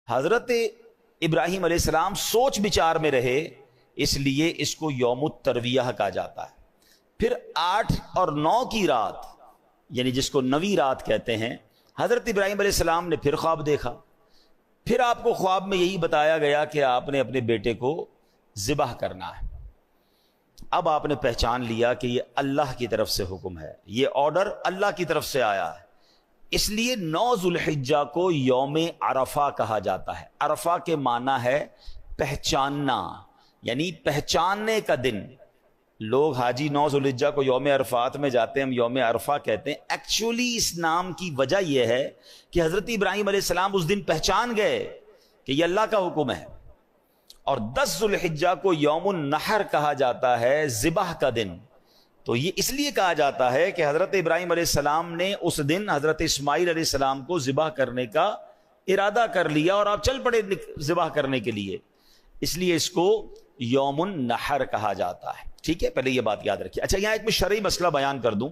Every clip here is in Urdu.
حضرت ابراہیم علیہ السلام سوچ بچار میں رہے، اس لیے اس کو یوم الترویہ کہا جاتا ہے۔ پھر 8 اور 9 کی رات، یعنی جس کو 9ویں رات کہتے ہیں، حضرت ابراہیم علیہ السلام نے پھر خواب دیکھا۔ پھر آپ کو خواب میں یہی بتایا گیا کہ آپ نے اپنے بیٹے کو ذبح کرنا ہے۔ اب آپ نے پہچان لیا کہ یہ اللہ کی طرف سے حکم ہے، یہ آرڈر اللہ کی طرف سے آیا ہے، اس لیے 9 ذوالحجہ کو یوم عرفہ کہا جاتا ہے۔ عرفہ کے معنی ہے پہچاننا، یعنی پہچاننے کا دن۔ لوگ حاجی 9 ذوالحجہ کو یوم عرفات میں جاتے ہیں، ہم یوم عرفہ کہتے ہیں۔ ایکچولی اس نام کی وجہ یہ ہے کہ حضرت ابراہیم علیہ السلام اس دن پہچان گئے کہ یہ اللہ کا حکم ہے۔ اور 10 ذوالحجہ کو یوم النحر کہا جاتا ہے، ذبح کا دن۔ تو یہ اس لیے کہا جاتا ہے کہ حضرت ابراہیم علیہ السلام نے اس دن حضرت اسماعیل علیہ السلام کو ذبح کرنے کا ارادہ کر لیا اور آپ چل پڑے ذبح کرنے کے لیے، اس لیے اس کو یوم النحر کہا جاتا ہے۔ ٹھیک ہے، پہلے یہ بات یاد رکھیے۔ اچھا، یہاں ایک میں شرعی مسئلہ بیان کر دوں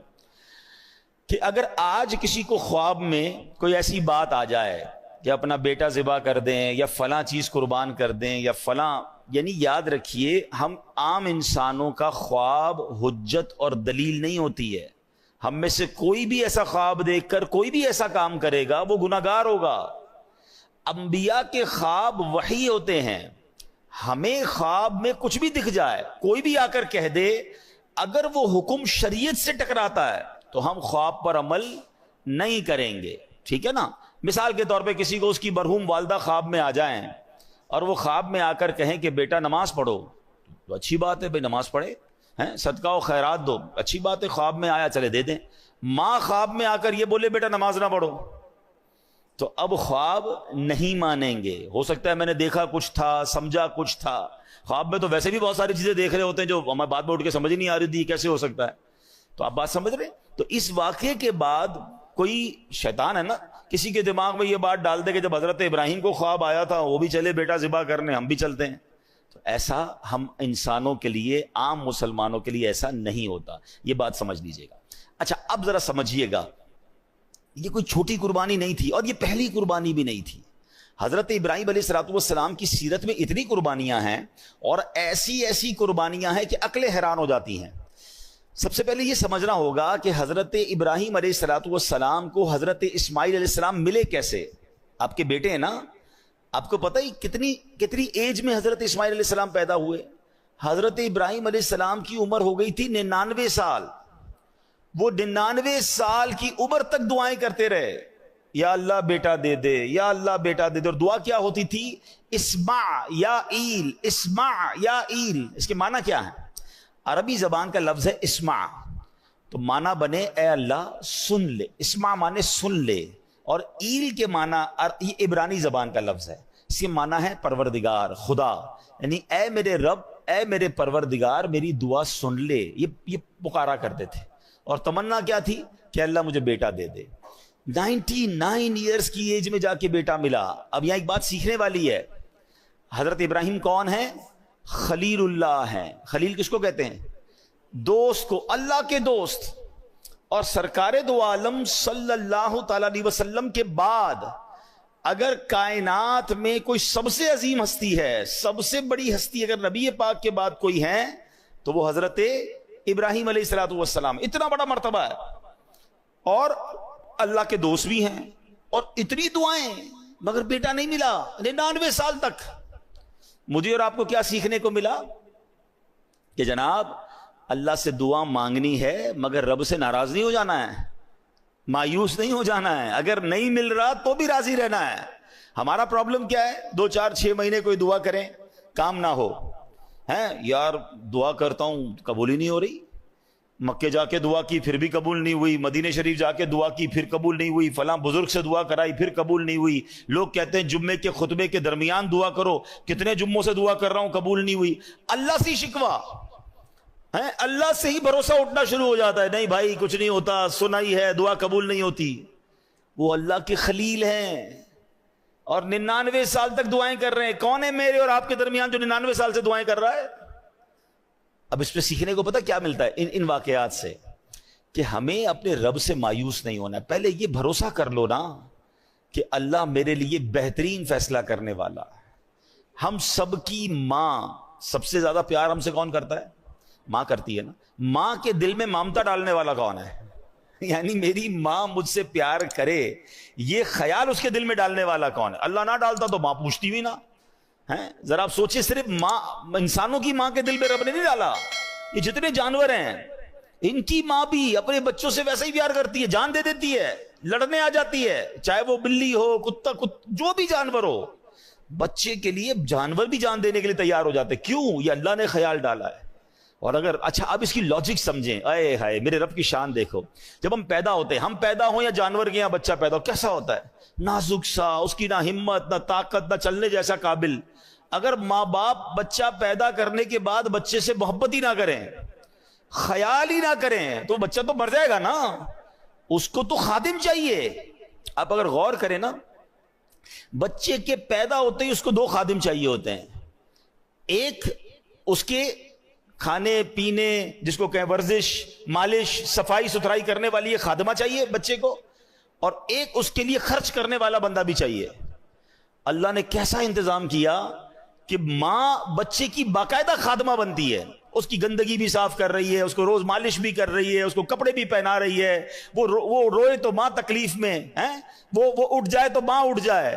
کہ اگر آج کسی کو خواب میں کوئی ایسی بات آ جائے کہ اپنا بیٹا ذبح کر دیں یا فلاں چیز قربان کر دیں یا فلاں، یعنی یاد رکھیے ہم عام انسانوں کا خواب حجت اور دلیل نہیں ہوتی ہے۔ ہم میں سے کوئی بھی ایسا خواب دیکھ کر کوئی بھی ایسا کام کرے گا وہ گناہگار ہوگا۔ انبیاء کے خواب وحی ہوتے ہیں۔ ہمیں خواب میں کچھ بھی دکھ جائے، کوئی بھی آ کر کہہ دے، اگر وہ حکم شریعت سے ٹکراتا ہے تو ہم خواب پر عمل نہیں کریں گے۔ ٹھیک ہے نا؟ مثال کے طور پہ کسی کو اس کی مرحوم والدہ خواب میں آ جائیں اور وہ خواب میں آ کر کہیں کہ بیٹا نماز پڑھو، تو اچھی بات ہے بھائی، نماز پڑھے، ہیں صدقہ و خیرات دو، اچھی بات ہے، خواب میں آیا چلے دے دیں۔ ماں خواب میں آ کر یہ بولے بیٹا نماز نہ پڑھو، تو اب خواب نہیں مانیں گے۔ ہو سکتا ہے میں نے دیکھا کچھ تھا، سمجھا کچھ تھا۔ خواب میں تو ویسے بھی بہت ساری چیزیں دیکھ رہے ہوتے ہیں جو ہمیں بعد میں اٹھ کے سمجھ نہیں آ رہی تھی کیسے ہو سکتا ہے۔ تو آپ بات سمجھ رہے ہیں؟ تو اس واقعے کے بعد کوئی شیطان ہے نا، کسی کے دماغ میں یہ بات ڈال دے کہ جب حضرت ابراہیم کو خواب آیا تھا وہ بھی چلے بیٹا ذبح کرنے، ہم بھی چلتے ہیں۔ تو ایسا ہم انسانوں کے لیے، عام مسلمانوں کے لیے ایسا نہیں ہوتا، یہ بات سمجھ لیجئے گا۔ اچھا، اب ذرا سمجھیے گا، یہ کوئی چھوٹی قربانی نہیں تھی اور یہ پہلی قربانی بھی نہیں تھی۔ حضرت ابراہیم علیہ السلام کی سیرت میں اتنی قربانیاں ہیں اور ایسی ایسی قربانیاں ہیں کہ عقلیں حیران ہو جاتی ہیں۔ سب سے پہلے یہ سمجھنا ہوگا کہ حضرت ابراہیم علیہ السلام کو حضرت اسماعیل علیہ السلام ملے کیسے؟ آپ کے بیٹے ہیں نا، آپ کو پتہ ہی کتنی ایج میں حضرت اسماعیل علیہ السلام پیدا ہوئے۔ حضرت ابراہیم علیہ السلام کی عمر ہو گئی تھی 99 سال۔ وہ 99 سال کی عمر تک دعائیں کرتے رہے، یا اللہ بیٹا دے دے، یا اللہ بیٹا دے دے۔ اور دعا کیا ہوتی تھی؟ اسمع یا ایل، اسمع یا ایل۔ اس کے معنی کیا ہے؟ عربی زبان کا لفظ ہے اسمع، تو معنی بنے اے اللہ سن لے۔ اسمع معنی سن لے، اور ایل کے معنی یہ عبرانی زبان کا لفظ ہے، اس کے معنی ہے پروردگار، خدا، یعنی اے میرے رب، اے میرے پروردگار میری دعا سن لے۔ یہ پکارا کرتے تھے، اور تمنا کیا تھی کہ اللہ مجھے بیٹا دے دے۔ 99 ایئرز کی ایج میں جا کے بیٹا ملا۔ اب یہاں ایک بات سیکھنے والی ہے، حضرت ابراہیم کون ہے؟ خلیل اللہ ہیں۔ خلیل کس کو کہتے ہیں؟ دوست کو، اللہ کے دوست۔ اور سرکار دو عالم صلی اللہ تعالی علیہ وسلم کے بعد اگر کائنات میں کوئی سب سے عظیم ہستی ہے، سب سے بڑی ہستی اگر نبی پاک کے بعد کوئی ہے تو وہ حضرت ابراہیم علیہ السلام۔ اتنا بڑا مرتبہ ہے، اور اللہ کے دوست بھی ہیں، اور اتنی دعائیں، مگر بیٹا نہیں ملا 99 سال تک۔ مجھے اور آپ کو کیا سیکھنے کو ملا؟ کہ جناب اللہ سے دعا مانگنی ہے مگر رب سے ناراض نہیں ہو جانا ہے، مایوس نہیں ہو جانا ہے۔ اگر نہیں مل رہا تو بھی راضی رہنا ہے۔ ہمارا پرابلم کیا ہے؟ 2 4 6 مہینے کوئی دعا کریں، کام نہ ہو، ہیں یار دعا کرتا ہوں قبول ہی نہیں ہو رہی، مکے جا کے دعا کی پھر بھی قبول نہیں ہوئی، مدینہ شریف جا کے دعا کی پھر قبول نہیں ہوئی، فلاں بزرگ سے دعا کرائی پھر قبول نہیں ہوئی۔ لوگ کہتے ہیں جمعے کے خطبے کے درمیان دعا کرو، کتنے جمعوں سے دعا کر رہا ہوں قبول نہیں ہوئی۔ اللہ سے شکوا ہے، اللہ سے ہی بھروسہ اٹھنا شروع ہو جاتا ہے، نہیں بھائی کچھ نہیں ہوتا، سنا ہی ہے، دعا قبول نہیں ہوتی۔ وہ اللہ کے خلیل ہیں اور 99 سال تک دعائیں کر رہے ہیں۔ کون ہے میرے اور آپ کے درمیان جو 99 سال سے دعائیں کر رہا ہے؟ اب اس پہ سیکھنے کو پتہ کیا ملتا ہے ان واقعات سے؟ کہ ہمیں اپنے رب سے مایوس نہیں ہونا ہے۔ پہلے یہ بھروسہ کر لو نا کہ اللہ میرے لیے بہترین فیصلہ کرنے والا ہے. ہم سب کی ماں، سب سے زیادہ پیار ہم سے کون کرتا ہے؟ ماں کرتی ہے نا. ماں کے دل میں ممتا ڈالنے والا کون ہے؟ یعنی میری ماں مجھ سے پیار کرے، یہ خیال اس کے دل میں ڈالنے والا کون ہے؟ اللہ نہ ڈالتا تو ماں پوچھتی بھی نہ. ہیں ذرا آپ سوچیں، صرف ماں، انسانوں کی ماں کے دل میں رب نے نہیں ڈالا. یہ جتنے جانور ہیں ان کی ماں بھی اپنے بچوں سے ویسا ہی پیار کرتی ہے، جان دے دیتی ہے، لڑنے آ جاتی ہے، چاہے وہ بلی ہو، کتا، جو بھی جانور ہو. بچے کے لیے جانور بھی جان دینے کے لیے تیار ہو جاتے. کیوں؟ یہ اللہ نے خیال ڈالا ہے. اور اگر اچھا اب اس کی لاجک سمجھیں، اے ہائے میرے رب کی شان دیکھو. جب ہم پیدا ہوتے ہیں، ہم پیدا ہوں یا جانور کے یہاں بچہ پیدا ہو، کیسا ہوتا ہے؟ نازک سا، اس کی نہ ہمت نہ طاقت نہ چلنے جیسا قابل. اگر ماں باپ بچہ پیدا کرنے کے بعد بچے سے محبت ہی نہ کریں، خیال ہی نہ کریں، تو بچہ تو مر جائے گا نا. اس کو تو خادم چاہیے. آپ اگر غور کریں نا، بچے کے پیدا ہوتے ہی اس کو 2 خادم چاہیے ہوتے ہیں. ایک اس کے کھانے پینے، جس کو کہیں ورزش، مالش، صفائی ستھرائی کرنے والی ایک خادمہ چاہیے بچے کو، اور ایک اس کے لیے خرچ کرنے والا بندہ بھی چاہیے. اللہ نے کیسا انتظام کیا کہ ماں بچے کی باقاعدہ خادمہ بنتی ہے. اس کی گندگی بھی صاف کر رہی ہے، اس کو روز مالش بھی کر رہی ہے، اس کو کپڑے بھی پہنا رہی ہے. وہ روئے تو ماں تکلیف میں ہے، وہ اٹھ جائے تو ماں اٹھ جائے.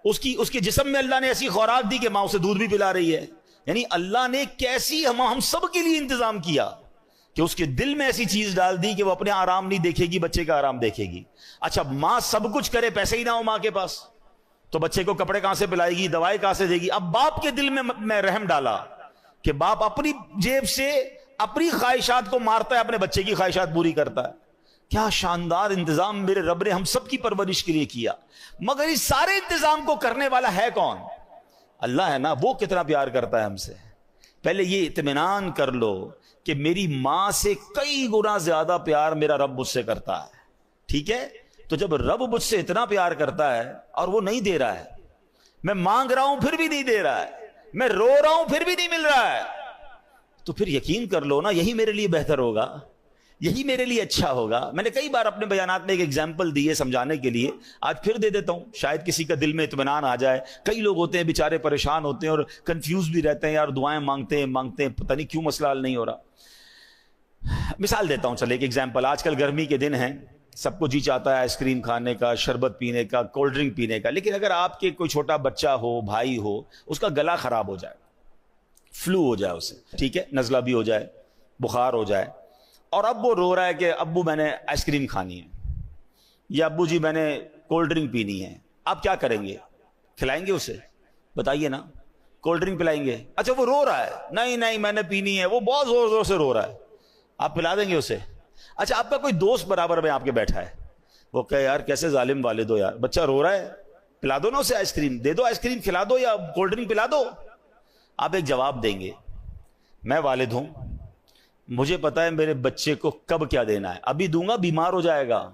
اس کے جسم میں اللہ نے ایسی خوراک دی کہ ماں اسے دودھ بھی پلا رہی ہے. یعنی اللہ نے کیسی ہم سب کے لیے انتظام کیا کہ اس کے دل میں ایسی چیز ڈال دی کہ وہ اپنے آرام نہیں دیکھے گی، بچے کا آرام دیکھے گی. اچھا ماں سب کچھ کرے، پیسے ہی نہ ہو ماں کے پاس، تو بچے کو کپڑے کہاں سے پلائے گی، دوائیں کہاں سے دے گی؟ اب باپ کے دل میں رحم ڈالا کہ باپ اپنی جیب سے اپنی خواہشات کو مارتا ہے، اپنے بچے کی خواہشات پوری کرتا ہے. کیا شاندار انتظام میرے رب نے ہم سب کی پرورش کے لیے کیا. مگر اس سارے انتظام کو کرنے والا ہے کون؟ اللہ ہے نا. وہ کتنا پیار کرتا ہے ہم سے. پہلے یہ اطمینان کر لو کہ میری ماں سے کئی گنا زیادہ پیار میرا رب مجھ سے کرتا ہے. ٹھیک ہے؟ تو جب رب مجھ سے اتنا پیار کرتا ہے اور وہ نہیں دے رہا ہے، میں مانگ رہا ہوں پھر بھی نہیں دے رہا ہے، میں رو رہا ہوں پھر بھی نہیں مل رہا ہے، تو پھر یقین کر لو نا یہی میرے لیے بہتر ہوگا، یہی میرے لیے اچھا ہوگا. میں نے کئی بار اپنے بیانات میں ایک ایگزامپل دی ہے سمجھانے کے لیے، آج پھر دے دیتا ہوں، شاید کسی کا دل میں اطمینان آ جائے. کئی لوگ ہوتے ہیں بیچارے پریشان ہوتے ہیں اور کنفیوز بھی رہتے ہیں، یار دعائیں مانگتے ہیں پتہ نہیں کیوں مسئلہ حل نہیں ہو رہا. مثال دیتا ہوں، چلے ایک ایگزامپل. آج کل گرمی کے دن ہیں، سب کو جی چاہتا ہے آئس کریم کھانے کا، شربت پینے کا، کولڈ ڈرنک پینے کا. لیکن اگر آپ کے کوئی چھوٹا بچہ ہو، بھائی ہو، اس کا گلا خراب ہو جائے، فلو ہو جائے اسے، ٹھیک ہے، نزلہ بھی ہو جائے، بخار ہو جائے، اور اب وہ رو رہا ہے کہ ابو میں نے آئس کریم کھانی ہے، یا ابو جی میں نے کولڈ ڈرنک پینی ہے، آپ کیا کریں گے؟ کھلائیں گے اسے؟ بتائیے نا. کولڈ ڈرنک پلائیں گے؟ اچھا وہ رو رہا ہے، نہیں میں نے پینی ہے، وہ بہت زور زور سے رو رہا ہے، آپ پلا دیں گے اسے؟ اچھا آپ کا کوئی دوست برابر میں آپ کے بیٹھا ہے، وہ کہے یار کیسے ظالم والد ہو یار، بچہ رو رہا ہے، پلا دو نا اسے آئس کریم، دے دو آئس کریم، کھلا دو یا کولڈ ڈرنک پلا دو. آپ ایک جواب دیں گے، میں والد ہوں، مجھے پتا ہے میرے بچے کو کب کیا دینا ہے، ابھی دوں گا بیمار ہو جائے گا،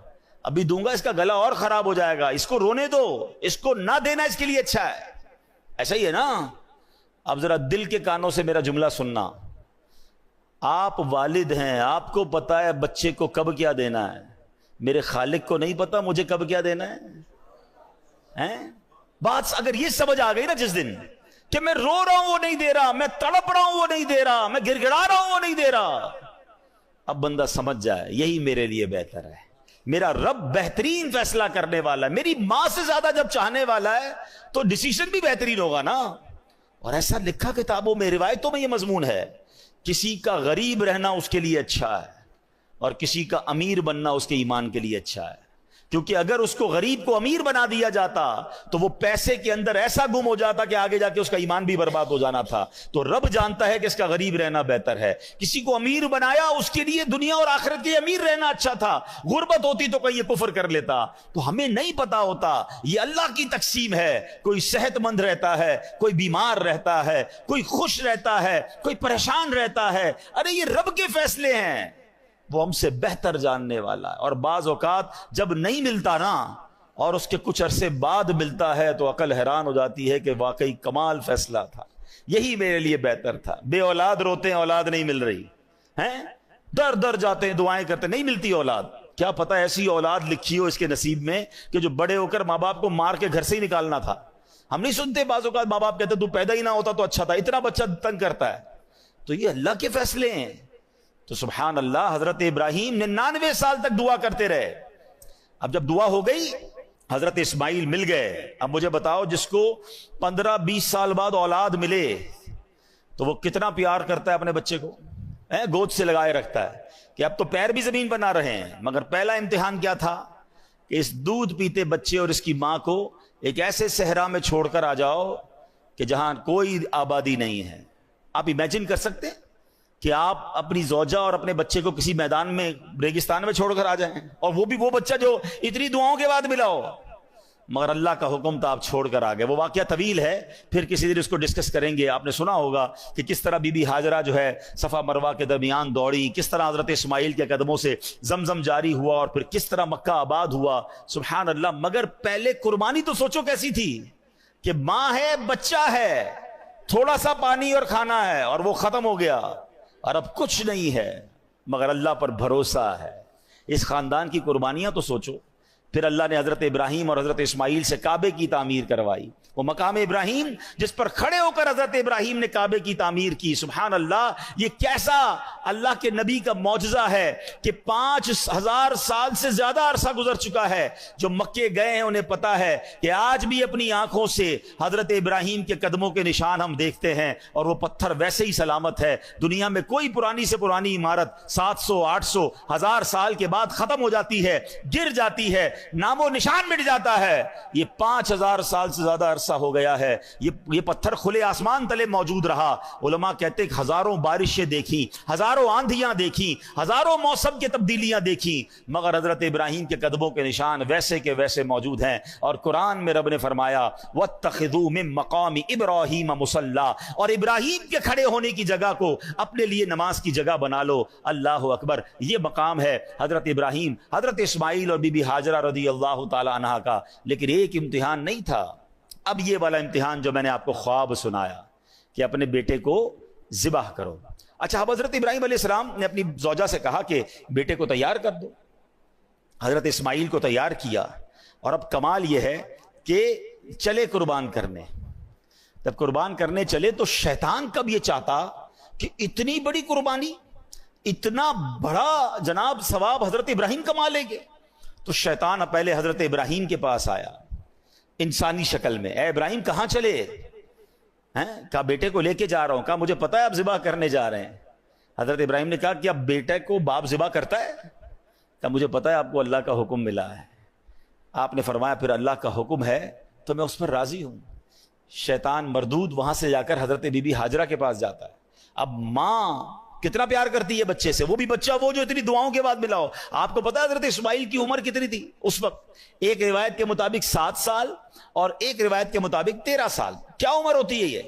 ابھی دوں گا اس کا گلا اور خراب ہو جائے گا، اس کو رونے دو، اس کو نہ دینا اس کے لیے اچھا ہے. ایسا ہی ہے نا. اب ذرا دل کے کانوں سے میرا جملہ سننا، آپ والد ہیں، آپ کو پتا ہے بچے کو کب کیا دینا ہے، میرے خالق کو نہیں پتا مجھے کب کیا دینا ہے؟ بات اگر یہ سمجھ آ گئی نا جس دن کہ میں رو رہا ہوں وہ نہیں دے رہا، میں تڑپ رہا ہوں وہ نہیں دے رہا، میں گڑ گڑا رہا ہوں وہ نہیں دے رہا، اب بندہ سمجھ جائے یہی میرے لیے بہتر ہے. میرا رب بہترین فیصلہ کرنے والا ہے، میری ماں سے زیادہ جب چاہنے والا ہے تو ڈیسیژن بھی بہترین ہوگا نا. اور ایسا لکھا کتابوں میں، روایتوں میں یہ مضمون ہے، کسی کا غریب رہنا اس کے لیے اچھا ہے اور کسی کا امیر بننا اس کے ایمان کے لیے اچھا ہے. کیونکہ اگر اس کو غریب کو امیر بنا دیا جاتا تو وہ پیسے کے اندر ایسا گم ہو جاتا کہ آگے جا کے اس کا ایمان بھی برباد ہو جانا تھا. تو رب جانتا ہے کہ اس کا غریب رہنا بہتر ہے. کسی کو امیر بنایا، اس کے لیے دنیا اور آخرت کے امیر رہنا اچھا تھا. غربت ہوتی تو کہیں یہ کفر کر لیتا. تو ہمیں نہیں پتا ہوتا، یہ اللہ کی تقسیم ہے. کوئی صحت مند رہتا ہے، کوئی بیمار رہتا ہے، کوئی خوش رہتا ہے، کوئی پریشان رہتا ہے. ارے یہ رب کے فیصلے ہیں، وہ ہم سے بہتر جاننے والا ہے. اور بعض اوقات جب نہیں ملتا نا اور اس کے کچھ عرصے بعد ملتا ہے تو عقل حیران ہو جاتی ہے کہ واقعی کمال فیصلہ تھا، یہی میرے لیے بہتر تھا. بے اولاد روتے ہیں اولاد نہیں مل رہی ہیں، در در جاتے ہیں دعائیں کرتے نہیں ملتی اولاد. کیا پتہ ایسی اولاد لکھی ہو اس کے نصیب میں کہ جو بڑے ہو کر ماں باپ کو مار کے گھر سے ہی نکالنا تھا. ہم نہیں سنتے بعض اوقات ماں باپ کہتے تو پیدا ہی نہ ہوتا تو اچھا تھا, اتنا بچہ تنگ کرتا ہے. تو یہ اللہ کے فیصلے ہیں. تو سبحان اللہ, حضرت ابراہیم 99 سال تک دعا کرتے رہے. اب جب دعا ہو گئی, حضرت اسماعیل مل گئے. اب مجھے بتاؤ, جس کو 15-20 سال بعد اولاد ملے تو وہ کتنا پیار کرتا ہے اپنے بچے کو, گود سے لگائے رکھتا ہے کہ اب تو پیر بھی زمین پر نہ رہے ہیں. مگر پہلا امتحان کیا تھا کہ اس دودھ پیتے بچے اور اس کی ماں کو ایک ایسے صحرا میں چھوڑ کر آ جاؤ کہ جہاں کوئی آبادی نہیں ہے. آپ امیجن کر سکتے ہیں کہ آپ اپنی زوجہ اور اپنے بچے کو کسی میدان میں, ریگستان میں چھوڑ کر آ جائیں, اور وہ بھی وہ بچہ جو اتنی دعاؤں کے بعد ملا ہو. مگر اللہ کا حکم تھا, آپ چھوڑ کر آ گئے. وہ واقعہ طویل ہے, پھر کسی دن اس کو ڈسکس کریں گے. آپ نے سنا ہوگا کہ کس طرح بی بی ہاجرہ جو ہے صفا مروہ کے درمیان دوڑی, کس طرح حضرت اسماعیل کے قدموں سے زمزم جاری ہوا, اور پھر کس طرح مکہ آباد ہوا. سبحان اللہ. مگر پہلے قربانی تو سوچو کیسی تھی کہ ماں ہے, بچہ ہے, تھوڑا سا پانی اور کھانا ہے اور وہ ختم ہو گیا, اور اب کچھ نہیں ہے مگر اللہ پر بھروسہ ہے. اس خاندان کی قربانیاں تو سوچو. پھر اللہ نے حضرت ابراہیم اور حضرت اسماعیل سے کعبے کی تعمیر کروائی. وہ مقام ابراہیم جس پر کھڑے ہو کر حضرت ابراہیم نے کعبے کی تعمیر کی. سبحان اللہ. یہ کیسا اللہ کے نبی کا معجزہ ہے کہ 5000 سال سے زیادہ عرصہ گزر چکا ہے. جو مکے گئے ہیں انہیں پتا ہے کہ آج بھی اپنی آنکھوں سے حضرت ابراہیم کے قدموں کے نشان ہم دیکھتے ہیں, اور وہ پتھر ویسے ہی سلامت ہے. دنیا میں کوئی پرانی سے پرانی عمارت 700-800 1000 سال کے بعد ختم ہو جاتی ہے, گر جاتی ہے, نام و نشان مٹ جاتا ہے. یہ 5000 سال سے زیادہ عرصہ ہو گیا ہے. یہ پتھر کھلے آسمان تلے موجود رہا. علماء کہتے ہیں ہزاروں بارشیں دیکھی, ہزاروں آندھیاں دیکھی, ہزاروں موسم کی تبدیلیاں دیکھی, مگر حضرت ابراہیم کے قدموں کے نشان ویسے کے ویسے موجود ہیں. اور قرآن میں رب نے فرمایا وَاتَّخِذُوا مِن مَقَامِ إِبْرَاهِيمَ مُصَلَّى, اور ابراہیم کے کھڑے ہونے کی جگہ کو اپنے لیے نماز کی جگہ بنا لو. اللہ اکبر. یہ مقام ہے حضرت ابراہیم, حضرت اسماعیل اور بی بی ہاجرہ رضی اللہ تعالی عنہا کا. لیکن ایک امتحان نہیں تھا. اب یہ والا امتحان جو میں نے آپ کو خواب سنایا کہ اپنے بیٹے کو ذبح کرو. اچھا, اب حضرت ابراہیم علیہ السلام نے اپنی زوجہ سے کہا کہ بیٹے کو تیار کر دو. حضرت اسماعیل کو تیار کیا, اور اب کمال یہ ہے کہ چلے قربان کرنے. جب قربان کرنے چلے تو شیطان کب یہ چاہتا کہ اتنی بڑی قربانی, اتنا بڑا جناب ثواب حضرت ابراہیم کما لیں گے. تو شیطان پہلے حضرت ابراہیم کے پاس آیا انسانی شکل میں. اے ابراہیم کہاں چلے؟ کہا بیٹے کو لے کے جا رہا ہوں. کہا مجھے پتا ہے آپ ذبح کرنے جا رہے ہیں. حضرت ابراہیم نے کہا کہ اب بیٹے کو باپ ذبح کرتا ہے؟ کہا مجھے پتا ہے آپ کو اللہ کا حکم ملا ہے. آپ نے فرمایا پھر اللہ کا حکم ہے تو میں اس پر راضی ہوں. شیطان مردود وہاں سے جا کر حضرت بی بی ہاجرہ کے پاس جاتا ہے. اب ماں کتنا پیار کرتی ہے بچے سے, وہ بھی بچہ وہ جو اتنی دعاؤں کے بعد ملا ہو. آپ کو پتا ہے حضرت اسماعیل کی عمر کتنی تھی اس وقت؟ ایک روایت کے مطابق 7 سال اور ایک روایت کے مطابق 13 سال. کیا عمر ہوتی ہے یہ؟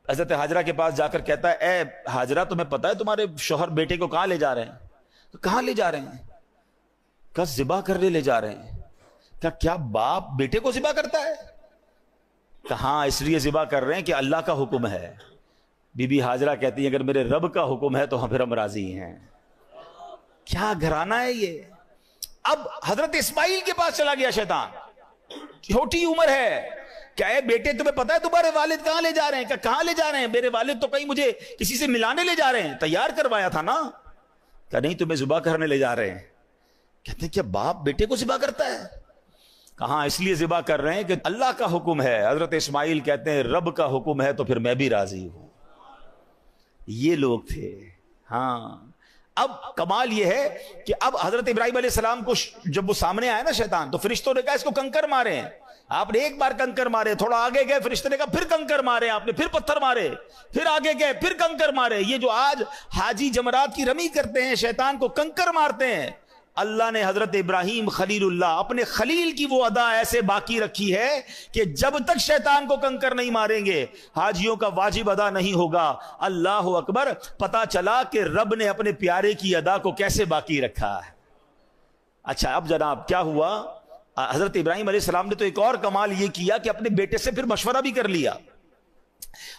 حضرت ہاجرہ کے پاس جا کر کہتا ہے اے ہاجرہ تمہیں پتا ہے تمہارے شوہر بیٹے کو کہاں لے جا رہے ہیں؟ تو کہاں لے جا رہے ہیں؟ کہا ذبح کرنے لے جا رہے ہیں. کہا کیا باپ بیٹے کو ذبح کرتا ہے؟ کہاں اس لیے ذبح کر رہے ہیں کہ اللہ کا حکم ہے. بی بی ہاجرہ کہتی ہیں اگر میرے رب کا حکم ہے تو پھر ہم راضی ہیں. کیا گھرانہ ہے یہ. اب حضرت اسماعیل کے پاس چلا گیا شیطان, چھوٹی عمر ہے. کیا ہے بیٹے تمہیں پتا ہے تمہارے والد کہاں لے جا رہے ہیں؟ کہاں لے جا رہے ہیں؟ میرے والد تو کہیں مجھے کسی سے ملانے لے جا رہے ہیں, تیار کروایا تھا نا. کہ نہیں تمہیں ذبح کرنے لے جا رہے ہیں. کہتے ہیں کیا باپ بیٹے کو ذبح کرتا ہے؟ کہاں اس لیے ذبح کر رہے ہیں کہ اللہ کا حکم ہے. حضرت اسماعیل کہتے ہیں رب کا حکم ہے تو پھر میں بھی راضی ہوں. یہ لوگ تھے. ہاں اب کمال یہ ہے کہ اب حضرت ابراہیم علیہ السلام کو جب وہ سامنے آیا نا شیطان, تو فرشتوں نے کہا اس کو کنکر مارے ہیں. آپ نے ایک بار کنکر مارے, تھوڑا آگے گئے فرشتے نے کہا پھر کنکر مارے, آپ نے پھر پتھر مارے, پھر آگے گئے پھر کنکر مارے. یہ جو آج حاجی جمرات کی رمی کرتے ہیں شیطان کو کنکر مارتے ہیں, اللہ نے حضرت ابراہیم خلیل اللہ اپنے خلیل کی وہ ادا ایسے باقی رکھی ہے کہ جب تک شیطان کو کنکر نہیں ماریں گے حاجیوں کا واجب ادا نہیں ہوگا. اللہ اکبر. پتا چلا کہ رب نے اپنے پیارے کی ادا کو کیسے باقی رکھا ہے. اچھا اب جناب کیا ہوا, حضرت ابراہیم علیہ السلام نے تو ایک اور کمال یہ کیا کہ اپنے بیٹے سے پھر مشورہ بھی کر لیا.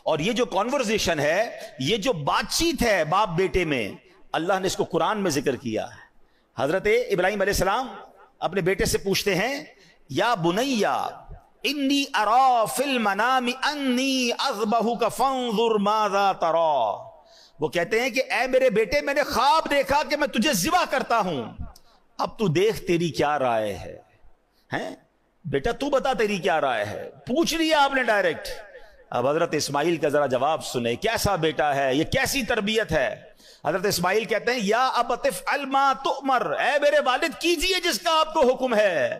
اور یہ جو کانورزیشن ہے, یہ جو بات چیت ہے باپ بیٹے میں, اللہ نے اس کو قرآن میں ذکر کیا ہے. حضرت ابراہیم علیہ السلام اپنے بیٹے سے پوچھتے ہیں یا بنیا انی ارا فی المنام انی اذبحک فانظر ماذا ترا. وہ کہتے ہیں کہ اے میرے بیٹے میں نے خواب دیکھا کہ میں تجھے ذبح کرتا ہوں, اب تو دیکھ تیری کیا رائے ہے. ہیں بیٹا تو بتا تیری کیا رائے ہے, پوچھ لیا آپ نے ڈائریکٹ. اب حضرت اسماعیل کا ذرا جواب سنیں, کیسا بیٹا ہے یہ, کیسی تربیت ہے. حضرت اسماعیل کہتے ہیں یا ابت افعل ما تؤمر, اے میرے والد کیجئے جس کا آپ کو حکم ہے,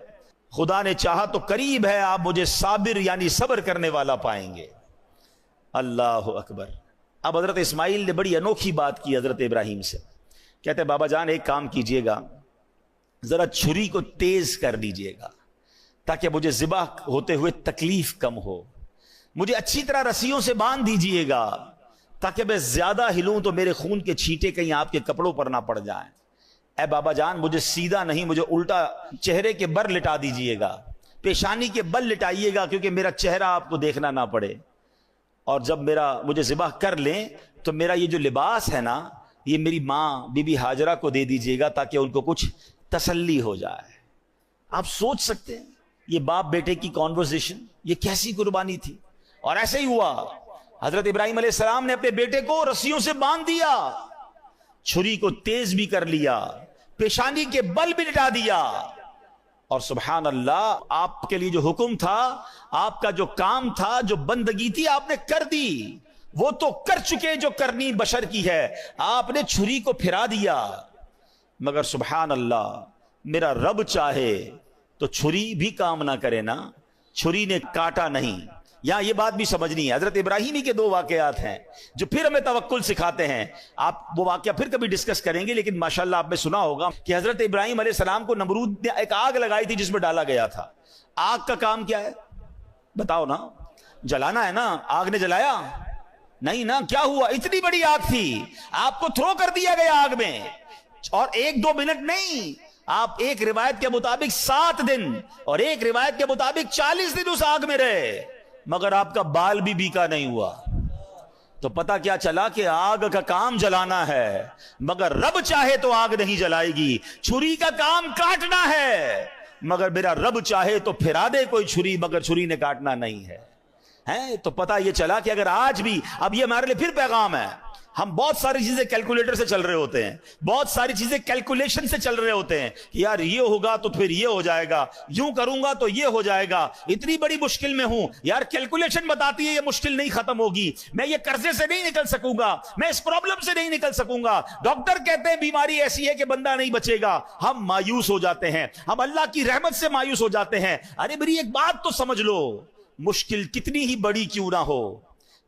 خدا نے چاہا تو قریب ہے آپ مجھے صابر یعنی صبر کرنے والا پائیں گے. اللہ اکبر. اب حضرت اسماعیل نے بڑی انوکھی بات کی حضرت ابراہیم سے. کہتے ہیں بابا جان ایک کام کیجئے گا, ذرا چھری کو تیز کر دیجئے گا تاکہ مجھے ذبح ہوتے ہوئے تکلیف کم ہو, مجھے اچھی طرح رسیوں سے باندھ دیجئے گا تاکہ میں زیادہ ہلوں تو میرے خون کے چھینٹے کہیں آپ کے کپڑوں پر نہ پڑ جائیں. اے بابا جان مجھے سیدھا نہیں, مجھے الٹا چہرے کے بر لٹا دیجئے گا, پیشانی کے بل لٹائیے گا کیونکہ میرا چہرہ آپ کو دیکھنا نہ پڑے, اور جب مجھے ذبح کر لیں تو میرا یہ جو لباس ہے نا یہ میری ماں بی بی ہاجرہ کو دے دیجئے گا تاکہ ان کو کچھ تسلی ہو جائے. آپ سوچ سکتے ہیں یہ باپ بیٹے کی کانورسیشن, یہ کیسی قربانی تھی. اور ایسے ہی ہوا, حضرت ابراہیم علیہ السلام نے اپنے بیٹے کو رسیوں سے باندھ دیا, چھری کو تیز بھی کر لیا, پیشانی کے بل بھی لٹا دیا, اور سبحان اللہ آپ کے لیے جو حکم تھا, آپ کا جو کام تھا, جو بندگی تھی آپ نے کر دی. وہ تو کر چکے جو کرنی بشر کی ہے, آپ نے چھری کو پھرا دیا. مگر سبحان اللہ میرا رب چاہے تو چھری بھی کام نہ کرے نا, چھری نے کاٹا نہیں. یہاں یہ بات بھی سمجھنی ہے, حضرت ابراہیمی کے دو واقعات ہیں جو پھر ہمیں توکل سکھاتے ہیں. آپ وہ واقعہ پھر کبھی ڈسکس کریں گے, لیکن ماشاءاللہ آپ نے سنا ہوگا کہ حضرت ابراہیم علیہ السلام کو نمرود نے ایک آگ لگائی تھی جس میں ڈالا گیا تھا. آگ کا کام کیا ہے بتاؤ نا, جلانا ہے نا. آگ نے جلایا نہیں نا, کیا ہوا, اتنی بڑی آگ تھی, آپ کو تھرو کر دیا گیا آگ میں, اور 1-2 منٹ نہیں, آپ ایک روایت کے مطابق 7 دن اور ایک روایت کے مطابق 40 دن اس آگ میں رہے, مگر آپ کا بال بھی بیکا نہیں ہوا. تو پتا کیا چلا کہ آگ کا کام جلانا ہے, مگر رب چاہے تو آگ نہیں جلائے گی. چھری کا کام کاٹنا ہے, مگر میرا رب چاہے تو پھرا دے کوئی چھری, مگر چھری نے کاٹنا نہیں ہے. تو پتا یہ چلا کہ اگر آج بھی, اب یہ ہمارے لیے پھر پیغام ہے, ہم بہت ساری چیزیں کیلکولیٹر سے چل رہے ہوتے ہیں, بہت ساری چیزیں کیلکولیشن سے چل رہے ہوتے ہیں کہ یار یہ ہوگا تو پھر یہ ہو جائے گا, یوں کروں گا تو یہ ہو جائے گا, اتنی بڑی مشکل میں ہوں, یار کیلکولیشن بتاتی ہے یہ مشکل نہیں ختم ہوگی, میں یہ قرضے سے نہیں نکل سکوں گا, میں اس پرابلم سے نہیں نکل سکوں گا, ڈاکٹر کہتے ہیں بیماری ایسی ہے کہ بندہ نہیں بچے گا. ہم مایوس ہو جاتے ہیں, ہم اللہ کی رحمت سے مایوس ہو جاتے ہیں. ارے میری ایک بات تو سمجھ لو, مشکل کتنی ہی بڑی کیوں نہ ہو,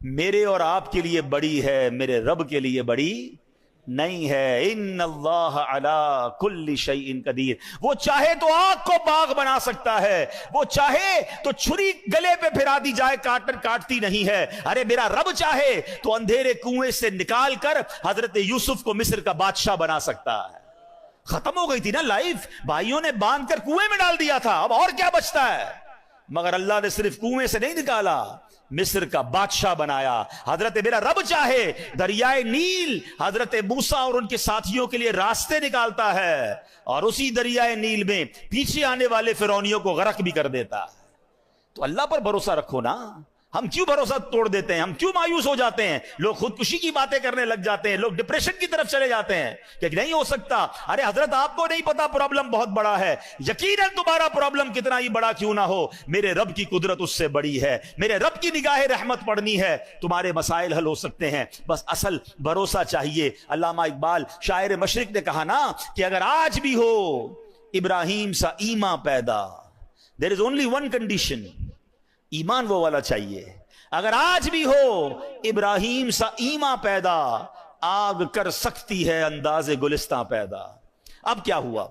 میرے اور آپ کے لیے بڑی ہے, میرے رب کے لیے بڑی نہیں ہے. ان اللہ علی کل شیء قدیر. وہ چاہے تو آگ کو باغ بنا سکتا ہے, وہ چاہے تو چھری گلے پہ پھرا دی جائے, کاٹتی نہیں ہے. ارے میرا رب چاہے تو اندھیرے کنویں سے نکال کر حضرت یوسف کو مصر کا بادشاہ بنا سکتا ہے. ختم ہو گئی تھی نا لائف, بھائیوں نے باندھ کر کنویں میں ڈال دیا تھا, اب اور کیا بچتا ہے. مگر اللہ نے صرف کنویں سے نہیں نکالا, مصر کا بادشاہ بنایا. حضرت میرا رب چاہے دریائے نیل حضرت موسیٰ اور ان کے ساتھیوں کے لیے راستے نکالتا ہے, اور اسی دریائے نیل میں پیچھے آنے والے فرعونیوں کو غرق بھی کر دیتا ہے. تو اللہ پر بھروسہ رکھو نا. ہم کیوں بھروسہ توڑ دیتے ہیں, ہم کیوں مایوس ہو جاتے ہیں, لوگ خودکشی کی باتیں کرنے لگ جاتے ہیں, لوگ ڈپریشن کی طرف چلے جاتے ہیں کہ نہیں ہو سکتا. ارے حضرت آپ کو نہیں پتا پرابلم بہت بڑا ہے, یقیناً تمہارا پرابلم کتنا ہی بڑا کیوں نہ ہو, میرے رب کی قدرت اس سے بڑی ہے, میرے رب کی نگاہ رحمت پڑنی ہے, تمہارے مسائل حل ہو سکتے ہیں, بس اصل بھروسہ چاہیے. علامہ اقبال شاعر مشرق نے کہا نا کہ اگر آج بھی ہو ابراہیم سا ایمان پیدا, there is only one condition, ایمان وہ والا چاہیے. اگر آج بھی ہو ابراہیم سا ایمان پیدا, آگ کر سکتی ہے انداز گلستان پیدا. اب کیا ہوا,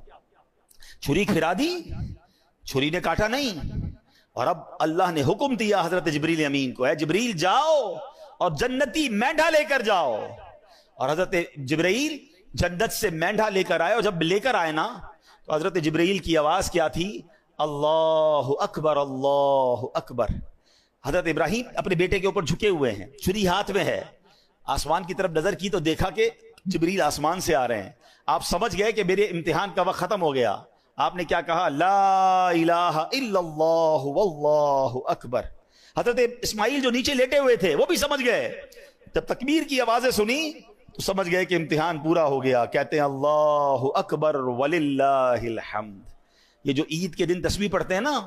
چھری پھرا دی, چھری نے کاٹا نہیں, اور اب اللہ نے حکم دیا حضرت جبریل امین کو, اے جبریل جاؤ اور جنتی مینڈھا لے کر جاؤ. اور حضرت جبریل جنت سے مینڈھا لے کر آئے, اور جب لے کر آئے نا تو حضرت جبریل کی آواز کیا تھی, اللہ اکبر اللہ اکبر. حضرت ابراہیم اپنے بیٹے کے اوپر جھکے ہوئے ہیں, چھری ہاتھ میں ہے, آسمان کی طرف نظر کی تو دیکھا کہ جبریل آسمان سے آ رہے ہیں، آپ سمجھ گئے کہ میرے امتحان کا وقت ختم ہو گیا. آپ نے کیا کہا؟ لا الہ الا اللہ واللہ اکبر. حضرت اسماعیل جو نیچے لیٹے ہوئے تھے وہ بھی سمجھ گئے. جب تکبیر کی آوازیں سنی تو سمجھ گئے کہ امتحان پورا ہو گیا. کہتے ہیں اللہ اکبر وللہ الحمد. یہ جو عید کے دن تسبیح پڑھتے ہیں نا،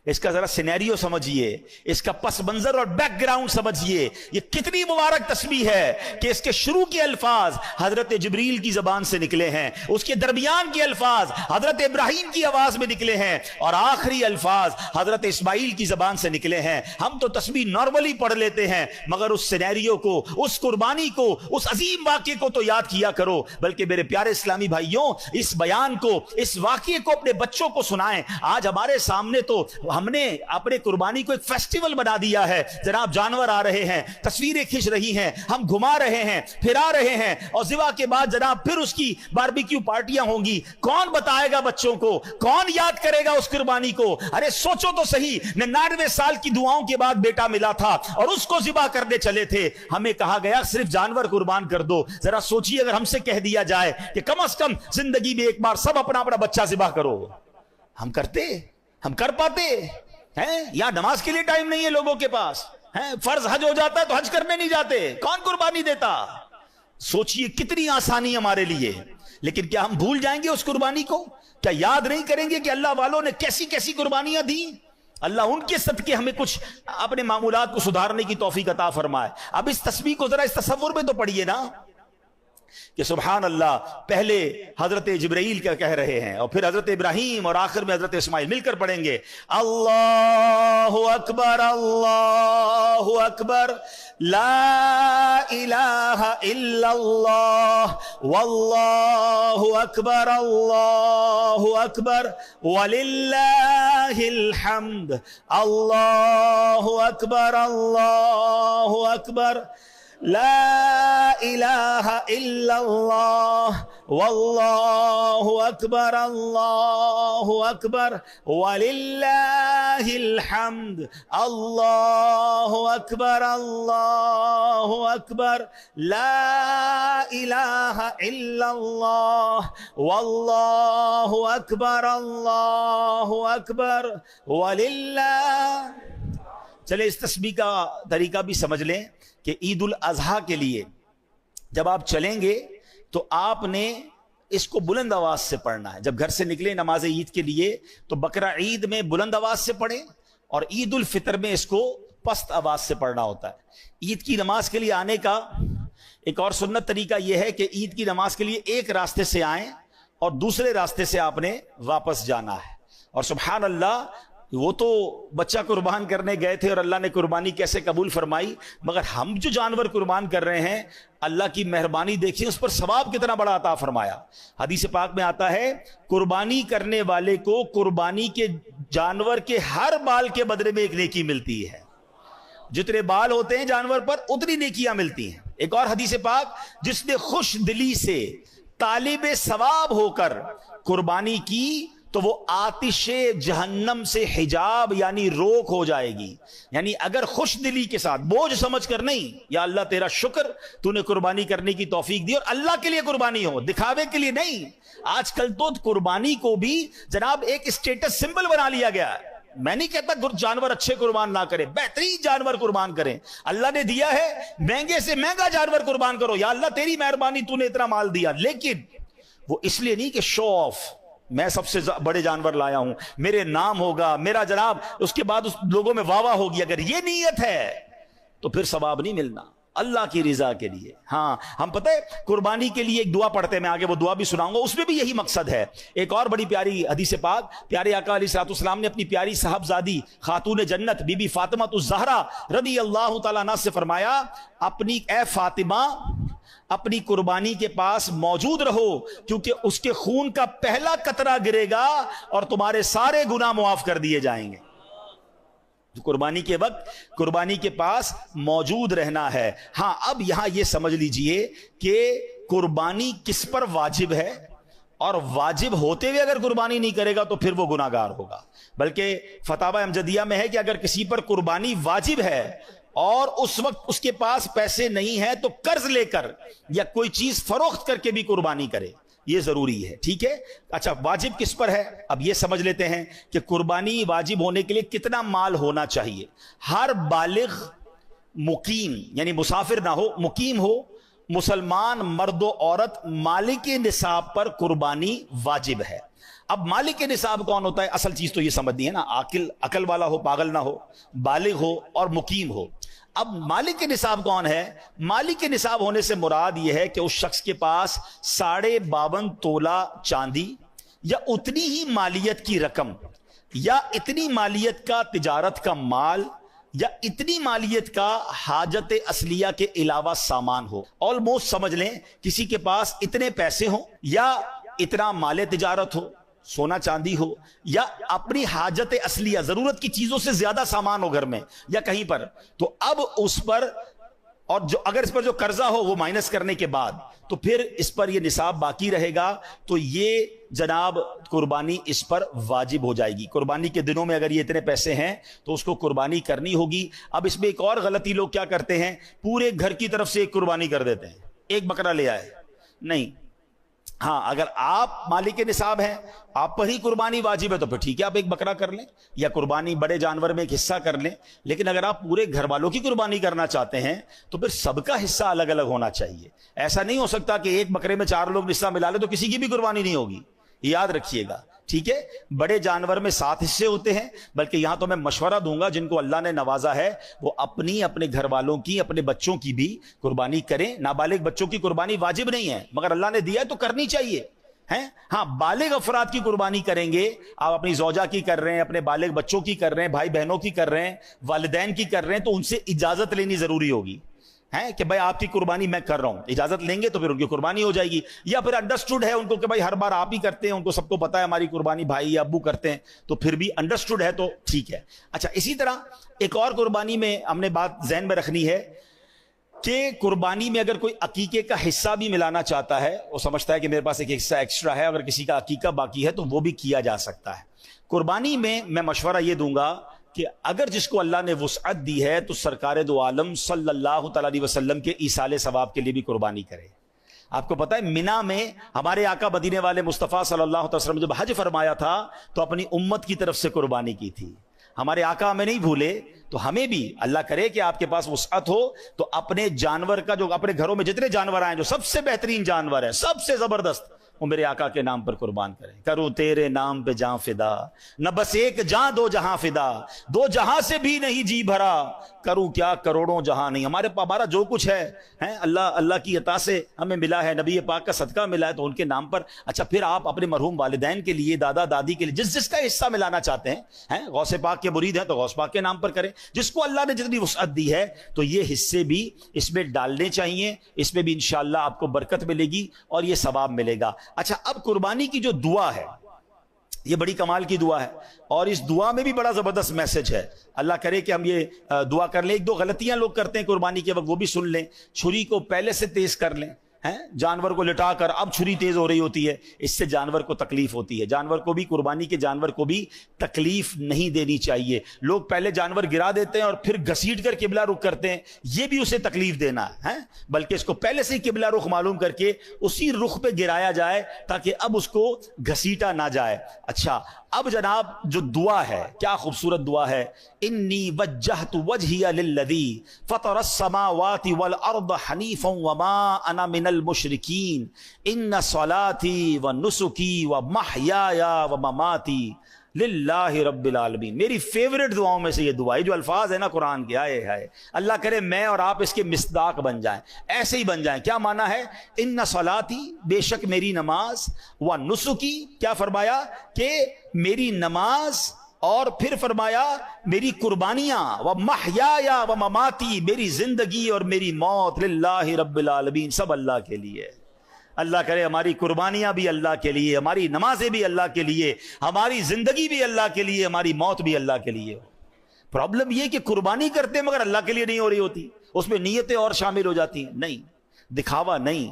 اس کا ذرا سینیریو سمجھیے، اس کا پس منظر اور بیک گراؤنڈ سمجھیے. یہ کتنی مبارک تسبیح ہے کہ اس کے شروع کے الفاظ حضرت جبریل کی زبان سے نکلے ہیں، اس کے درمیان کے الفاظ حضرت ابراہیم کی آواز میں نکلے ہیں، اور آخری الفاظ حضرت اسماعیل کی زبان سے نکلے ہیں. ہم تو تسبیح نارملی پڑھ لیتے ہیں، مگر اس سینیریو کو، اس قربانی کو، اس عظیم واقعے کو تو یاد کیا کرو. بلکہ میرے پیارے اسلامی بھائیوں، اس بیان کو، اس واقعے کو اپنے بچوں کو سنائیں. آج ہمارے سامنے تو ہم نے اپنے قربانی کو ایک فیسٹیول بنا دیا ہے. جناب جانور آ رہے ہیں، تصویریں کھنچ رہی ہیں، ہم گھما رہے ہیں، پھرا رہے ہیں، اور ذبح کے بعد جناب پھر اس کی باربیکیو پارٹیاں ہوں گی. کون بتائے گا بچوں کو؟ کون یاد کرے گا اس قربانی کو؟ ارے سوچو تو صحیح، 99 سال کی دعاؤں کے بعد بیٹا ملا تھا اور اس کو ذبح کرنے چلے تھے. ہمیں کہا گیا صرف جانور قربان کر دو. ذرا سوچیے اگر ہم سے کہہ دیا جائے کہ کم از کم زندگی میں ایک بار سب اپنا اپنا بچہ ذبح کرو، ہم کرتے؟ ہم کر پاتے ہیں؟ یا نماز کے لیے ٹائم نہیں ہے لوگوں کے پاس، فرض حج ہو جاتا ہے تو حج کرنے نہیں جاتے. کون قربانی دیتا؟ سوچئے کتنی آسانی ہمارے لیے. لیکن کیا ہم بھول جائیں گے اس قربانی کو؟ کیا یاد نہیں کریں گے کہ اللہ والوں نے کیسی کیسی قربانیاں دی؟ اللہ ان کے صدقے ہمیں کچھ اپنے معمولات کو سدھارنے کی توفیق عطا فرمائے. اب اس تسبیح کو ذرا اس تصور میں تو پڑھیے نا کہ سبحان اللہ، پہلے حضرت جبرائیل کیا کہہ رہے ہیں، اور پھر حضرت ابراہیم، اور آخر میں حضرت اسماعیل. مل کر پڑھیں گے اللہ اکبر اللہ اکبر لا الہ الا اللہ واللہ اکبر اللہ اکبر وللہ الحمد اللہ اکبر اللہ اکبر لا الہ الا اللہ واللہ اکبر اللہ اکبر وللہ الحمد اللہ اکبر اللہ اکبر لا الہ الا اللہ واللہ اکبر اللہ اکبر وللہ. چلے اس تسبیح کا طریقہ بھی سمجھ لیں کہ عید الاضحیٰ کے لیے جب آپ چلیں گے تو آپ نے اس کو بلند آواز سے پڑھنا ہے. جب گھر سے نکلیں نماز عید کے لیے تو بقرہ عید میں بلند آواز سے پڑھیں، اور عید الفطر میں اس کو پست آواز سے پڑھنا ہوتا ہے. عید کی نماز کے لیے آنے کا ایک اور سنت طریقہ یہ ہے کہ عید کی نماز کے لیے ایک راستے سے آئیں اور دوسرے راستے سے آپ نے واپس جانا ہے. اور سبحان اللہ، وہ تو بچہ قربان کرنے گئے تھے اور اللہ نے قربانی کیسے قبول فرمائی، مگر ہم جو جانور قربان کر رہے ہیں اللہ کی مہربانی دیکھیں، اس پر ثواب کتنا بڑا عطا فرمایا. حدیث پاک میں آتا ہے قربانی کرنے والے کو قربانی کے جانور کے ہر بال کے بدلے میں ایک نیکی ملتی ہے. جتنے بال ہوتے ہیں جانور پر اتنی نیکیاں ملتی ہیں. ایک اور حدیث پاک، جس نے خوش دلی سے طالب ثواب ہو کر قربانی کی تو وہ آتش جہنم سے حجاب یعنی روک ہو جائے گی. یعنی اگر خوش دلی کے ساتھ، بوجھ سمجھ کر نہیں، یا اللہ تیرا شکر تو نے قربانی کرنے کی توفیق دی، اور اللہ کے لیے قربانی ہو، دکھاوے کے لیے نہیں. آج کل تو قربانی کو بھی جناب ایک اسٹیٹس سمبل بنا لیا گیا ہے. میں نہیں کہتا جانور اچھے قربان نہ کریں، بہترین جانور قربان کریں. اللہ نے دیا ہے، مہنگے سے مہنگا جانور قربان کرو، یا اللہ تیری مہربانی تو نے اتنا مال دیا. لیکن وہ اس لیے نہیں کہ شو آف، میں سب سے بڑے جانور لایا ہوں، میرے نام ہوگا، میرا جناب اس کے بعد اس لوگوں میں واہ واہ ہوگی. اگر یہ نیت ہے تو پھر ثواب نہیں ملنا اللہ کی رضا کے لیے. ہاں ہم پتہ ہے قربانی کے لیے ایک دعا پڑھتے ہیں، میں آگے وہ دعا بھی سناؤں گا، اس میں بھی یہی مقصد ہے. ایک اور بڑی پیاری حدیث پاک، پیارے آقا علیہ الصلوۃ والسلام نے اپنی پیاری صاحبزادی خاتون جنت بی بی فاطمہ الزہرا رضی اللہ تعالیٰ عنہا سے فرمایا، اپنی اے فاطمہ اپنی قربانی کے پاس موجود رہو، کیونکہ اس کے خون کا پہلا قطرہ گرے گا اور تمہارے سارے گناہ معاف کر دیے جائیں گے. قربانی کے وقت قربانی کے پاس موجود رہنا ہے. ہاں اب یہاں یہ سمجھ لیجئے کہ قربانی کس پر واجب ہے، اور واجب ہوتے ہوئے اگر قربانی نہیں کرے گا تو پھر وہ گناہگار ہوگا. بلکہ فتاوی امجدیہ میں ہے کہ اگر کسی پر قربانی واجب ہے اور اس وقت اس کے پاس پیسے نہیں ہیں تو قرض لے کر یا کوئی چیز فروخت کر کے بھی قربانی کرے، یہ ضروری ہے، ٹھیک ہے۔ اچھا، واجب کس پر ہے؟ اب یہ سمجھ لیتے ہیں کہ قربانی واجب ہونے کے لیے کتنا مال ہونا چاہیے۔ ہر بالغ مقیم، یعنی مسافر نہ ہو، مقیم ہو، مسلمان مرد و عورت، مالک نصاب پر قربانی واجب ہے۔ اب مالک نصاب کون ہوتا ہے؟ اصل چیز تو یہ سمجھنی ہے نا، عقل والا ہو، پاگل نہ ہو، بالغ ہو اور مقیم ہو۔ اب مالک نصاب کون ہے؟ مالک نصاب ہونے سے مراد یہ ہے کہ اس شخص کے پاس 52.5 تولہ چاندی یا اتنی ہی مالیت کی رقم یا اتنی مالیت کا تجارت کا مال یا اتنی مالیت کا حاجت اصلیہ کے علاوہ سامان ہو۔ آلموسٹ سمجھ لیں کسی کے پاس اتنے پیسے ہوں یا اتنا مال تجارت ہو، سونا چاندی ہو، یا اپنی حاجت اصلیہ ضرورت کی چیزوں سے زیادہ سامان ہو گھر میں یا کہیں پر، تو اب اس پر، اور جو اگر اس پر جو قرضہ ہو وہ مائنس کرنے کے بعد، تو پھر اس پر یہ نصاب باقی رہے گا، تو یہ جناب قربانی اس پر واجب ہو جائے گی۔ قربانی کے دنوں میں اگر یہ اتنے پیسے ہیں تو اس کو قربانی کرنی ہوگی۔ اب اس میں ایک اور غلطی لوگ کیا کرتے ہیں، پورے گھر کی طرف سے ایک قربانی کر دیتے ہیں، ایک بکرا لے آئے۔ نہیں، ہاں، اگر آپ مالک نصاب ہیں، آپ پر ہی قربانی واجب ہے تو پھر ٹھیک ہے، آپ ایک بکرا کر لیں یا قربانی بڑے جانور میں ایک حصہ کر لیں، لیکن اگر آپ پورے گھر والوں کی قربانی کرنا چاہتے ہیں تو پھر سب کا حصہ الگ الگ ہونا چاہیے۔ ایسا نہیں ہو سکتا کہ ایک بکرے میں 4 لوگ حصہ ملا لیں تو کسی کی بھی قربانی نہیں ہوگی، یاد رکھیے گا، ٹھیک ہے۔ بڑے جانور میں 7 حصے ہوتے ہیں، بلکہ یہاں تو میں مشورہ دوں گا جن کو اللہ نے نوازا ہے وہ اپنے گھر والوں کی، اپنے بچوں کی بھی قربانی کریں۔ نابالغ بچوں کی قربانی واجب نہیں ہے، مگر اللہ نے دیا ہے تو کرنی چاہیے، ہیں؟ ہاں، بالغ افراد کی قربانی کریں گے، آپ اپنی زوجہ کی کر رہے ہیں، اپنے بالغ بچوں کی کر رہے ہیں، بھائی بہنوں کی کر رہے ہیں، والدین کی کر رہے ہیں، تو ان سے اجازت لینی ضروری ہوگی، ہیں کہ بھائی آپ کی قربانی میں کر رہا ہوں، اجازت لیں گے تو پھر ان کی قربانی ہو جائے گی۔ یا پھر انڈرسٹوڈ ہے ان کو کہ بھائی ہر بار آپ ہی کرتے ہیں، ان کو سب کو پتا ہے ہماری قربانی بھائی یا ابو کرتے ہیں، تو پھر بھی انڈرسٹوڈ ہے تو ٹھیک ہے۔ اچھا، اسی طرح ایک اور قربانی میں ہم نے بات ذہن میں رکھنی ہے کہ قربانی میں اگر کوئی عقیقے کا حصہ بھی ملانا چاہتا ہے، وہ سمجھتا ہے کہ میرے پاس ایک حصہ ایکسٹرا ہے، اگر کسی کا عقیقہ باقی ہے تو وہ بھی کیا جا سکتا ہے۔ قربانی میں مشورہ یہ دوں گا کہ اگر جس کو اللہ نے وسعت دی ہے تو سرکار دو عالم صلی اللہ تعالی علیہ وسلم کے ایصال ثواب کے لیے بھی قربانی کرے۔ آپ کو پتا ہے مینا میں ہمارے آقا مدینے والے مصطفیٰ صلی اللہ علیہ وسلم جب حج فرمایا تھا تو اپنی امت کی طرف سے قربانی کی تھی۔ ہمارے آقا ہمیں نہیں بھولے، تو ہمیں بھی اللہ کرے کہ آپ کے پاس وسعت ہو تو اپنے جانور کا، جو اپنے گھروں میں جتنے جانور آئیں، جو سب سے بہترین جانور ہے، سب سے زبردست، وہ میرے آقا کے نام پر قربان کریں۔ کروں تیرے نام پہ جاں فدا، نہ بس ایک جاں دو جہاں فدا، 2 جہاں سے بھی نہیں جی بھرا، کروں کیا کروڑوں جہاں نہیں۔ ہمارا جو کچھ ہے اللہ کی عطا سے ہمیں ملا ہے، نبی پاک کا صدقہ ملا ہے، تو ان کے نام پر۔ اچھا، پھر آپ اپنے مرحوم والدین کے لیے، دادا دادی کے لیے، جس کا حصہ ملانا چاہتے ہیں، غوث پاک کے مرید ہیں تو غوث پاک کے نام پر کریں۔ جس کو اللہ نے جتنی وسعت دی ہے تو یہ حصے بھی اس میں ڈالنے چاہیے، اس میں بھی انشاءاللہ آپ کو برکت ملے گی اور یہ ثواب ملے گا۔ اچھا، اب قربانی کی جو دعا ہے یہ بڑی کمال کی دعا ہے، اور اس دعا میں بھی بڑا زبردست میسج ہے۔ اللہ کرے کہ ہم یہ دعا کر لیں۔ 1-2 غلطیاں لوگ کرتے ہیں قربانی کے وقت، وہ بھی سن لیں۔ چھری کو پہلے سے تیز کر لیں، جانور کو لٹا کر اب چھری تیز ہو رہی ہوتی ہے، اس سے جانور کو تکلیف ہوتی ہے۔ جانور کو بھی، قربانی کے جانور کو بھی تکلیف نہیں دینی چاہیے۔ لوگ پہلے جانور گرا دیتے ہیں اور پھر گھسیٹ کر قبلہ رخ کرتے ہیں، یہ بھی اسے تکلیف دینا ہے، بلکہ اس کو پہلے سے ہی قبلہ رخ معلوم کر کے اسی رخ پہ گرایا جائے تاکہ اب اس کو گھسیٹا نہ جائے۔ اچھا، اب جناب جو دعا ہے، کیا خوبصورت دعا ہے، انی وجہت وجہی للذی فطر السماوات والارض حنیفا وما انا من المشرکین ان صلاتی ونسکی ومحیایا ومماتی للہ رب العالمین۔ میری فیورٹ دعاؤں میں سے یہ دعا ہے، جو الفاظ ہے نا قرآن کے، آئے ہائے، اللہ کرے میں اور آپ اس کے مصداق بن جائیں، ایسے ہی بن جائیں۔ کیا معنی ہے؟ ان صلاتی، بے شک میری نماز، و نسکی، کیا فرمایا کہ میری نماز، اور پھر فرمایا میری قربانیاں، و محیایا و مماتی، میری زندگی اور میری موت، للہ رب العالمین، سب اللہ کے لیے۔ اللہ کرے ہماری قربانیاں بھی اللہ کے لیے، ہماری نمازیں بھی اللہ کے لیے، ہماری زندگی بھی اللہ کے لیے، ہماری موت بھی اللہ کے لیے ہو۔ پرابلم یہ کہ قربانی کرتے ہیں مگر اللہ کے لیے نہیں ہو رہی ہوتی، اس میں نیتیں اور شامل ہو جاتی ہیں۔ نہیں، دکھاوا نہیں،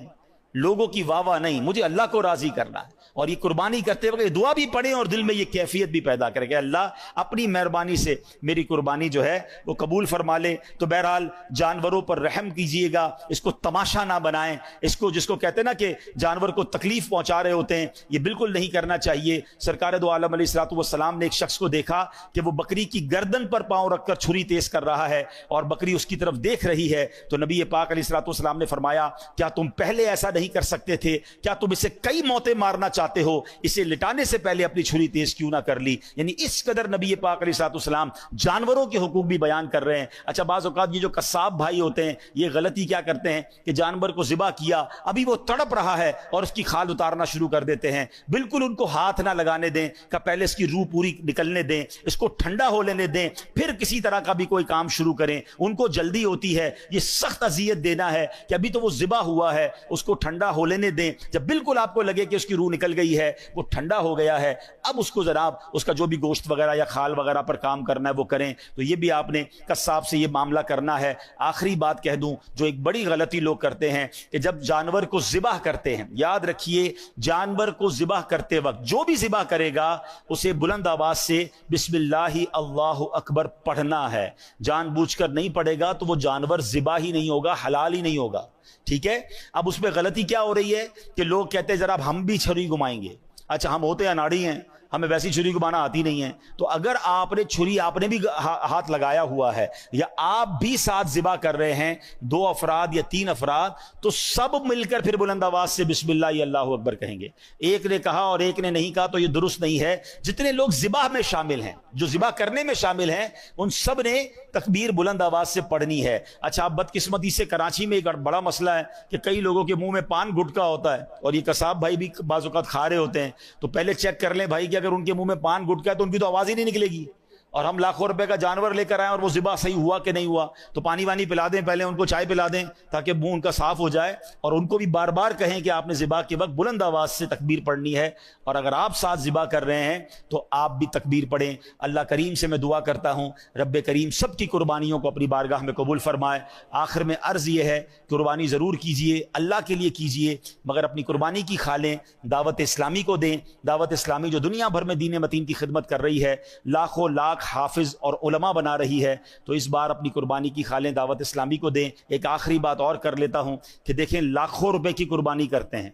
لوگوں کی واہ واہ نہیں، مجھے اللہ کو راضی کرنا ہے۔ اور یہ قربانی کرتے وقت دعا بھی پڑھیں اور دل میں یہ کیفیت بھی پیدا کرے کہ اللہ اپنی مہربانی سے میری قربانی جو ہے وہ قبول فرما لے۔ تو بہرحال جانوروں پر رحم کیجئے گا، اس کو تماشا نہ بنائیں، اس کو جس کو کہتے ہیں نا کہ جانور کو تکلیف پہنچا رہے ہوتے ہیں، یہ بالکل نہیں کرنا چاہیے۔ سرکار دو عالم علیہ الصلوۃ والسلام نے ایک شخص کو دیکھا کہ وہ بکری کی گردن پر پاؤں رکھ کر چھری تیز کر رہا ہے اور بکری اس کی طرف دیکھ رہی ہے، تو نبی پاک علیہ الصلوۃ والسلام نے فرمایا کیا تم پہلے ایسا نہیں کر سکتے تھے؟ کیا تم اسے کئی موتیں مارنا چاہتے ہو؟ اسے لٹانے سے پہلے اپنی چھری تیز کیوں نہ کر لی؟ یعنی اس قدر نبی پاک علیہ الصلوۃ والسلام جانوروں کے حقوق بھی بیان کر رہے ہیں۔ اچھا بعض اوقات یہ جو قصاب بھائی ہوتے ہیں یہ غلطی کیا کرتے ہیں کہ جانور کو ذبح کیا، ابھی وہ تڑپ رہا ہے اور اس کی کھال اتارنا شروع کر دیتے ہیں۔ بالکل ان کو ہاتھ نہ لگانے دیں کہ پہلے اس کی روح پوری نکلنے دیں، اس کو ٹھنڈا ہو لینے دیں، پھر کسی طرح کا بھی کوئی کام شروع کریں۔ ان کو جلدی ہوتی ہے، یہ سخت اذیت دینا ہے کہ ابھی تو وہ ذبح ہوا ہے، اس کو ٹھنڈا ہو لینے دیں۔ جب بالکل آپ کو لگے کہ اس کی روح نکل گئی ہے، وہ ٹھنڈا ہو گیا ہے، اب اس کو جناب اس کا جو بھی گوشت وغیرہ یا کھال وغیرہ پر کام کرنا ہے وہ کریں۔ تو یہ بھی آپ نے قصاب سے یہ معاملہ کرنا ہے۔ آخری بات کہہ دوں جو ایک بڑی غلطی لوگ کرتے ہیں کہ جب جانور کو ذبح کرتے ہیں، یاد رکھیے جانور کو ذبح کرتے وقت جو بھی ذبح کرے گا اسے بلند آواز سے بسم اللہ اللہ اکبر پڑھنا ہے۔ جان بوجھ کر نہیں پڑھے گا تو وہ جانور ذبح ہی نہیں ہوگا، حلال ہی نہیں ہوگا، ٹھیک ہے۔ اب اس میں غلطی کیا ہو رہی ہے کہ لوگ کہتے ہیں ذرا ہم بھی چھری گھمائیں گے۔ اچھا ہم ہوتے اناڑی ہیں، ہمیں ویسی چھری گھمانا آتی نہیں ہے، تو اگر آپ نے چھری آپ نے بھی ہاتھ لگایا ہوا ہے یا آپ بھی ساتھ ذبح کر رہے ہیں، 2 افراد یا 3 افراد، تو سب مل کر پھر بلند آواز سے بسم اللہ اللہ اکبر کہیں گے۔ ایک نے کہا اور ایک نے نہیں کہا تو یہ درست نہیں ہے۔ جتنے لوگ ذبح میں شامل ہیں، جو ذبح کرنے میں شامل ہیں، ان سب نے تکبیر بلند آواز سے پڑھنی ہے۔ اچھا اب بدقسمتی سے کراچی میں ایک بڑا مسئلہ ہے کہ کئی لوگوں کے منہ میں پان گٹکا ہوتا ہے اور یہ قصاب بھائی بھی بعض اوقات کھا رہے ہوتے ہیں، تو پہلے چیک کر لیں بھائی کہ اگر ان کے منہ میں پان گٹکا ہے تو ان کی تو آواز ہی نہیں نکلے گی، اور ہم لاکھوں روپے کا جانور لے کر آئیں اور وہ ذبح صحیح ہوا کہ نہیں ہوا، تو پانی وانی پلا دیں، پہلے ان کو چائے پلا دیں تاکہ منہ ان کا صاف ہو جائے، اور ان کو بھی بار بار کہیں کہ آپ نے ذبح کے وقت بلند آواز سے تکبیر پڑھنی ہے، اور اگر آپ ساتھ ذبح کر رہے ہیں تو آپ بھی تکبیر پڑھیں۔ اللہ کریم سے میں دعا کرتا ہوں رب کریم سب کی قربانیوں کو اپنی بارگاہ میں قبول فرمائے۔ آخر میں عرض یہ ہے قربانی ضرور کیجئے، اللہ کے لیے کیجئے، مگر اپنی قربانی کی کھالیں، دعوت اسلامی کو دیں۔ دعوت اسلامی جو دنیا بھر میں دین متین کی خدمت کر رہی ہے، لاکھوں لاکھ حافظ اور علماء بنا رہی ہے، تو اس بار اپنی قربانی کی کھالیں، دعوت اسلامی کو دیں۔ ایک آخری بات اور کر لیتا ہوں کہ دیکھیں لاکھوں روپے کی قربانی کرتے ہیں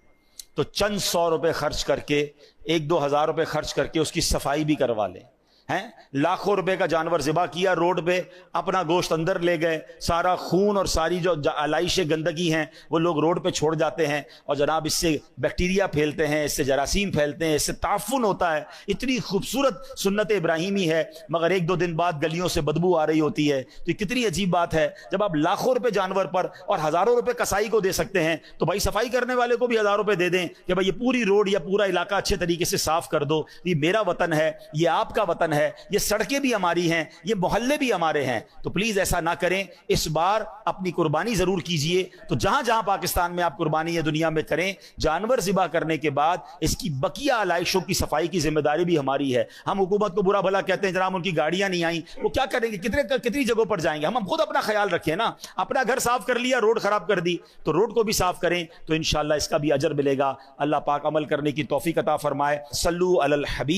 تو چند 100 روپے خرچ کر کے 1-2 ہزار روپے خرچ کر کے اس کی صفائی بھی کروا لیں۔ ہیں لاکھوں روپے کا جانور ذبح کیا، روڈ پہ اپنا گوشت اندر لے گئے، سارا خون اور ساری جو علائشیں گندگی ہیں وہ لوگ روڈ پہ چھوڑ جاتے ہیں، اور جناب اس سے بیکٹیریا پھیلتے ہیں، اس سے جراثیم پھیلتے ہیں، اس سے تعفن ہوتا ہے۔ اتنی خوبصورت سنت ابراہیمی ہے مگر 1-2 دن بعد گلیوں سے بدبو آ رہی ہوتی ہے، تو یہ کتنی عجیب بات ہے۔ جب آپ لاکھوں روپے جانور پر اور ہزاروں روپے کسائی کو دے سکتے ہیں تو بھائی صفائی کرنے والے کو بھی 1000 روپے دے دیں کہ بھائی یہ پوری روڈ یا پورا علاقہ اچھے طریقے سے صاف کر دو۔ یہ میرا وطن ہے، یہ آپ کا وطن ہے، یہ سڑکیں بھی ہماری ہیں، یہ محلے بھی ہمارے ہیں، تو پلیز ایسا نہ کریں۔ اس بار اپنی قربانی ضرور کیجئے۔ تو جہاں جہاں پاکستان میں آپ قربانی یا دنیا میں کریں، جانور ذبح کرنے کے بعد اس کی بقیہ علائشوں کی صفائی کی ذمہ داری بھی ہماری ہے۔ ہم حکومت کو برا بھلا کہتے ہیں جناب ان کی گاڑیاں نہیں آئیں، وہ کیا کریں گے، کتنی جگہوں پر جائیں گے؟ ہم خود اپنا خیال رکھیں نا، اپنا گھر صاف کر لیا، روڈ خراب کر دی، تو روڈ کو بھی صاف کریں، تو انشاءاللہ اس کا بھی اجر ملے گا۔ اللہ پاک عمل کرنے کی توفیق عطا فرمائے۔ صلو علی الحبیب۔